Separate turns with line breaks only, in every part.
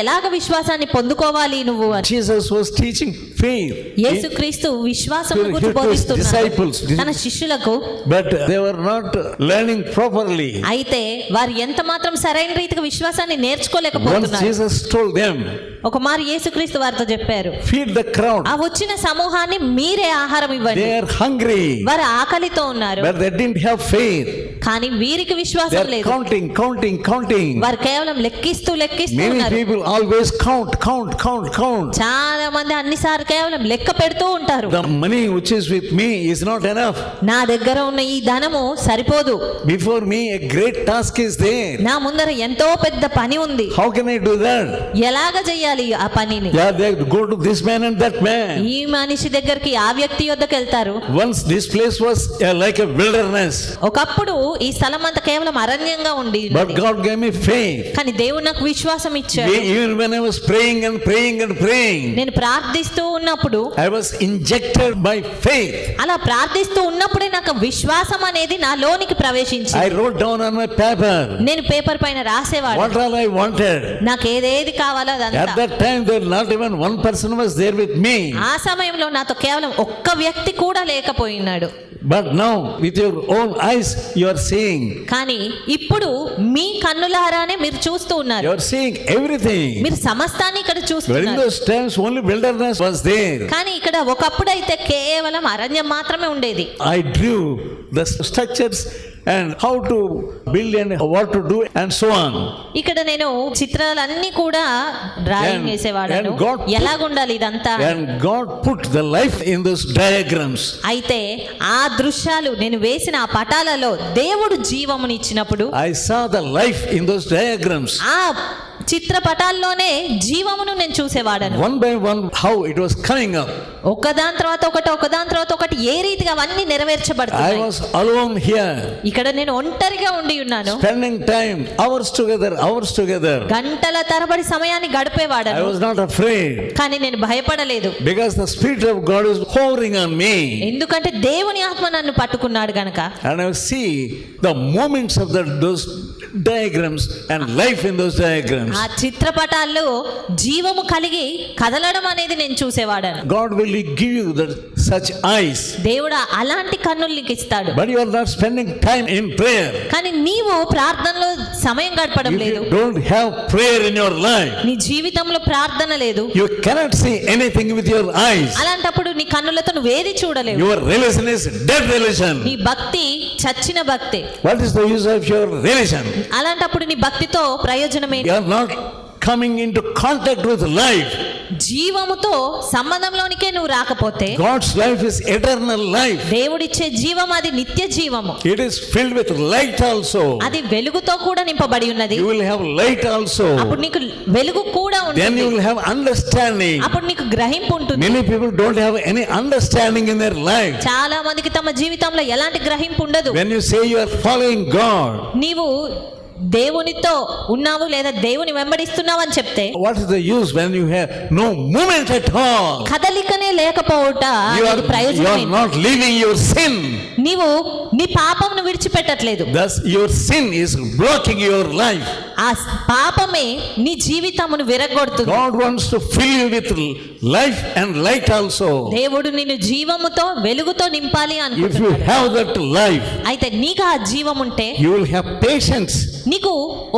ఎలాగ విశ్వాసాన్ని పొందుకోవాలి నువ్వు అని.
Jesus was teaching faith.
యేసుక్రీస్తు విశ్వాసం గురించి
to his
బోధిస్తున్నాడు
disciples.
తన శిష్యులకు.
But they were not learning properly.
అయితే వారు ఎంత మాత్రం సరైన రీతిగా విశ్వాసాన్ని
Once
నేర్చుకోలేకపోతున్నారు.
Jesus told them,
ఒక మారు యేసుక్రీస్తు వారితో చెప్పారు,
feed the crowd.
ఆ వచ్చిన సమూహాన్ని మీరే ఆహారం ఇవ్వండి.
They are hungry,
వారు ఆకలితో ఉన్నారు,
but they didn't have faith.
కానీ వీరికి
They
విశ్వాసం
are
లేదు.
counting.
వారు కేవలం లెక్కిస్తూ
Many
ఉన్నారు.
people always count.
చాలా మంది అన్నిసార్లు కేవలం లెక్క పెడుతూ ఉంటారు.
The money which is with me is not enough.
నా దగ్గర ఉన్న ఈ ధనము సరిపోదు,
Before me a great task is there.
నా ముందర ఎంతో పెద్ద పని ఉంది,
How can I do that?
ఎలాగ చెయ్యాలి ఆ పనిని?
Yeah, they go to this man and that man.
ఈ మనిషి దగ్గరికి ఆ వ్యక్తి యొద్దకు వెళ్తారు.
Once this place was like a wilderness,
ఒకప్పుడు ఈ స్థలం అంతా కేవలం అరణ్యంగా ఉండి,
but God gave me faith.
కానీ దేవుడు నాకు విశ్వాసం ఇచ్చాడు.
Even when I was praying,
నేను ప్రార్థిస్తూ ఉన్నప్పుడు
I was injected by faith.
అలా ప్రార్థిస్తూ ఉన్నప్పుడే నాకు విశ్వాసం అనేది నాలోనికి ప్రవేశించింది.
I wrote down on my paper
నేను పేపర్ పైన రాసేవాడు
what all I wanted.
నాకు ఏదేది కావాలో
At
అదంతా.
that time there not even one person was there with me.
ఆ సమయంలో నాతో కేవలం ఒక్క వ్యక్తి కూడా లేకపోయినాడు.
But now with your own eyes you are seeing.
కానీ ఇప్పుడు మీ కన్నులారానే మీరు చూస్తూ ఉన్నారు.
You are seeing everything.
మీరు సమస్తాన్ని ఇక్కడ
During
చూస్తున్నారు.
those times only wilderness was there.
కానీ ఇక్కడ ఒకప్పుడైతే కేవలం అరణ్యం మాత్రమే ఉండేది.
I drew the structures and how to build and what to do and so on.
ఇక్కడ నేను చిత్రాలన్నీ కూడా డ్రాయింగ్ వేసేవాడను,
and God
ఎలాగుండాలి ఇదంతా.
And God put the life in those diagrams.
అయితే ఆ దృశ్యాలు నేను వేసిన ఆ పటాలలో దేవుడు జీవముని ఇచ్చినప్పుడు
I saw the life in those diagrams.
ఆ చిత్రపటాల్లోనే జీవమును నేను చూసేవాడను.
One by one how it was coming up.
ఒకదాని తర్వాత ఒకటి ఏ రీతిగా అవన్నీ
I
నెరవేర్చబడుతున్నాయి.
was alone here.
ఇక్కడ నేను ఒంటరిగా ఉండి ఉన్నాను.
Spending time hours together.
గంటల తరబడి సమయాన్ని
I
గడిపేవాడను,
was not afraid
కానీ నేను భయపడలేదు.
because the spirit of God is hovering on me.
ఎందుకంటే దేవుని ఆత్మ నన్ను పట్టుకున్నాడు గనక.
And I see the moments of those diagrams and life in those diagrams.
ఆ చిత్రపటాల్లో జీవము కలిగి కదలడం అనేది నేను చూసేవాడను.
God will give you such eyes.
దేవుడు అలాంటి కన్నులు నీకు ఇస్తాడు.
But you are not spending time in prayer.
కానీ నీవు ప్రార్థనలో సమయం గడపడం
If
లేదు.
you don't have prayer in your life,
నీ జీవితంలో ప్రార్థన లేదు.
you cannot see anything with your eyes.
అలాంటప్పుడు నీ కన్నులతో నువ్వేది చూడలేవు.
Your religion is dead religion.
నీ భక్తి చచ్చిన భక్తి.
What is the use of your religion?
అలాంటప్పుడు నీ భక్తితో ప్రయోజనం ఏంటి?
You are not coming into contact with life.
జీవముతో సంబంధంలోనికే నువ్వు రాకపోతే,
God's life is eternal life.
దేవుడిచ్చే జీవం అది నిత్య జీవము.
It is filled with light also.
అది వెలుగుతో కూడా నింపబడి ఉన్నది.
You will have light also.
అప్పుడు నీకు వెలుగు కూడా
Then
ఉంటుంది.
you will have understanding.
అప్పుడు నీకు గ్రహింపు ఉంటుంది.
Many people don't have any understanding in their life.
చాలా మందికి తమ జీవితంలో ఎలాంటి గ్రహింపు ఉండదు.
When you say you are following God,
నీవు దేవునితో ఉన్నావు లేదా దేవుని వెంబడిస్తున్నావు అని చెప్తే,
what is the use when you have no movement at all?
కదలికనే లేకపోవట
You
నీకు
are
ప్రయోజనం.
not leaving your sin.
నీవు నీ పాపంను విడిచిపెట్టట్లేదు.
Thus your sin is blocking your life.
ఆ పాపమే నీ జీవితమును విరగొడుతుంది.
God wants to fill you with life and light also.
దేవుడు నిన్ను జీవముతో వెలుగుతో నింపాలి
If you
అనుకుంటున్నాడు.
have that life,
అయితే నీకు ఆ జీవం ఉంటే
you will have patience.
నీకు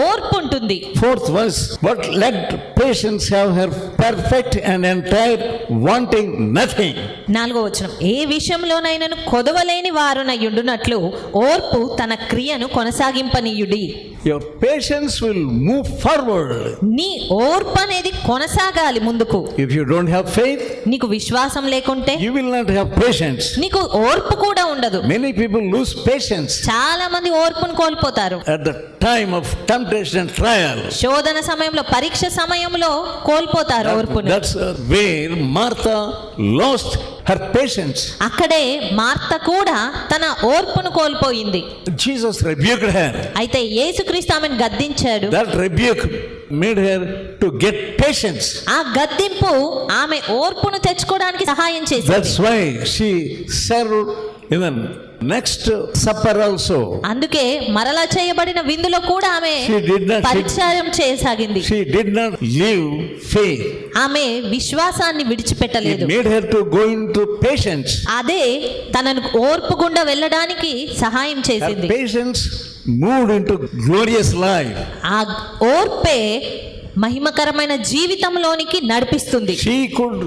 ఓర్పు ఉంటుంది.
Fourth verse, but let patience have her perfect and entire, wanting nothing.
4వ వచనం, ఏ విషయంలోనైనను కొదవలేని వారునయ్యుండునట్లు ఓర్పు తన క్రియను కొనసాగింపనీయుడి.
Your patience will move forward.
నీ ఓర్పు అనేది కొనసాగాలి ముందుకు.
If you don't have faith,
నీకు విశ్వాసం లేకుంటే
you will not have patience.
నీకు ఓర్పు కూడా ఉండదు.
Many people lose patience
చాలా మంది ఓర్పును కోల్పోతారు.
at the time of temptation and trial.
శోధన సమయంలో, పరీక్ష సమయంలో కోల్పోతారు ఓర్పును.
That's where Martha lost her patience.
అక్కడే మార్త కూడా తన ఓర్పును కోల్పోయింది.
Jesus rebuked her.
అయితే యేసుక్రీస్తు ఆమెను గద్దించాడు.
That rebuke made her to get patience.
ఆ గద్దింపు ఆమె ఓర్పును తెచ్చుకోవడానికి సహాయం చేసింది.
That's why she served even next supper also.
అందుకే మరలా చేయబడిన విందులో కూడా ఆమె
She did not-
పరిచయం చేయసాగింది.
She did not leave faith.
ఆమె విశ్వాసాన్ని
It
విడిచిపెట్టలేదు.
made her to go into patience.
అదే తనను ఓర్పు గుండా వెళ్ళడానికి సహాయం
Her
చేసింది.
patience moved into glorious life.
ఆ ఓర్పే మహిమకరమైన జీవితంలోనికి నడిపిస్తుంది.
She could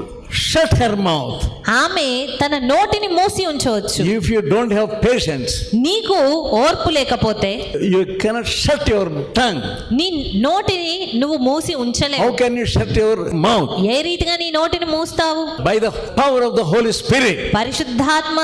shut her mouth.
ఆమె తన నోటిని మూసి ఉంచవచ్చు.
If you don't have patience,
నీకు ఓర్పు లేకపోతే
you cannot shut your tongue.
నీ నోటిని నువ్వు మూసి
How
ఉంచలేవు.
can you shut your mouth?
ఏ రీతిగా నీ నోటిని మూస్తావు?
By the power of the Holy Spirit.
పరిశుద్ధాత్మ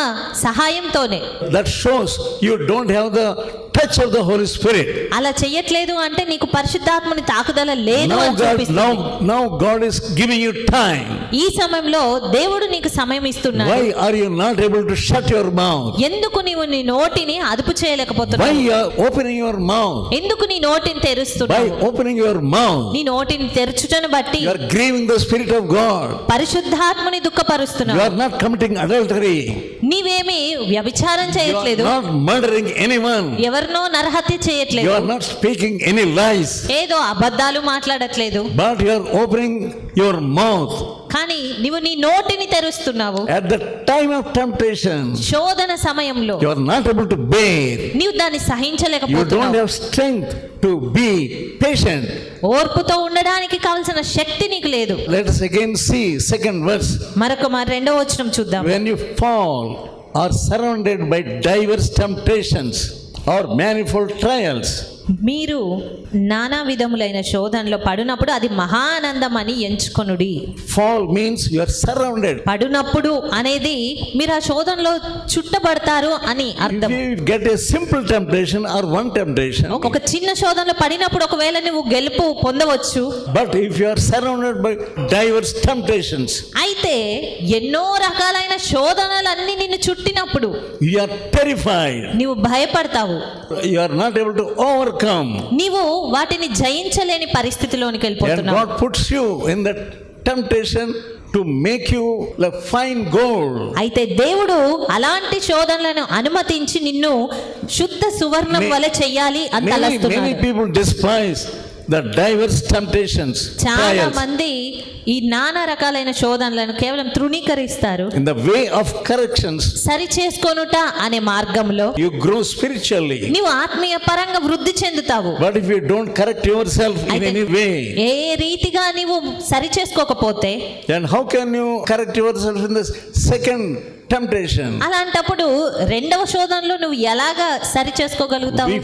సహాయంతోనే.
That shows you don't have the touch of the Holy Spirit.
అలా చెయ్యట్లేదు అంటే నీకు పరిశుద్ధాత్మని తాకుదల లేదు అని చూపిస్తుంది.
Now God is giving you time.
ఈ సమయంలో దేవుడు నీకు సమయం ఇస్తున్నాడు.
Why are you not able to shut your mouth?
ఎందుకు నీవు నీ నోటిని అదుపు
Why
చేయలేకపోతున్నావు?
you are opening your mouth?
ఎందుకు నీ నోటిని
By
తెరుస్తున్నావు?
opening your mouth,
నీ నోటిని తెరచుటను బట్టి
you are grieving the Spirit of God.
పరిశుద్ధాత్మని
You
దుఃఖపరుస్తున్నావు.
are not committing adultery.
నీవేమి వ్యభిచారం
You
చేయట్లేదు.
are not murdering anyone.
ఎవరినో నరహత్య
You
చేయట్లేదు.
are not speaking any lies.
ఏదో అబద్ధాలు మాట్లాడట్లేదు.
But you are opening your mouth.
కానీ నీవు నీ నోటిని తెరుస్తున్నావు.
At the time of temptation,
శోధన సమయంలో
you are not able to bear.
నీవు దాన్ని
You don't
సహించలేకపోతున్నావు.
have strength to be patient.
ఓర్పుతో ఉండడానికి కావలసిన శక్తి నీకు లేదు.
Let us again see second verse.
మరి రెండవ వచనం చూద్దాం.
When you fall or surrounded by diverse temptations or manifold trials,
మీరు నానా విధములైన శోధనలో పడినప్పుడు అది మహానందం అని ఎంచుకొనుడి.
fall means you are surrounded.
పడినప్పుడు అనేది మీరు ఆ శోధనలో చుట్టబడతారు అని
If
అర్థం.
you get a simple temptation or one temptation,
ఒక చిన్న శోధనలో పడినప్పుడు ఒకవేళ నువ్వు గెలుపు పొందవచ్చు.
but if you are surrounded by diverse temptations,
అయితే ఎన్నో రకాలైన శోధనలన్నీ నిన్ను చుట్టినప్పుడు
you are terrified.
నీవు భయపడతావు.
You are not able to overcome.
నీవు వాటిని జయించలేని పరిస్థితిలోనికి
And
వెళ్ళిపోతున్నావు.
God puts you in that temptation to make you like fine gold.
అయితే దేవుడు అలాంటి శోధనలను అనుమతించి నిన్ను శుద్ధ సువర్ణం వలె చెయ్యాలి అని
Many
తలస్తున్నాడు.
people despise the diverse temptations,
చాలా
trials.
మంది ఈ నానా రకాలైన శోధనలను కేవలం తృణీకరిస్తారు.
In the way of corrections,
సరి చేసుకొనుట అనే మార్గంలో
you grow spiritually.
నీవు ఆత్మీయ పరంగా వృద్ధి చెందుతావు.
But if you don't correct yourself in
అయితే
any way,
ఏ రీతిగా నీవు సరి చేసుకోకపోతే
then how can you correct yourself in this second temptation?
అలాంటప్పుడు రెండవ శోధనలో నువ్వు ఎలాగా సరి చేసుకోగలుగుతావు?
We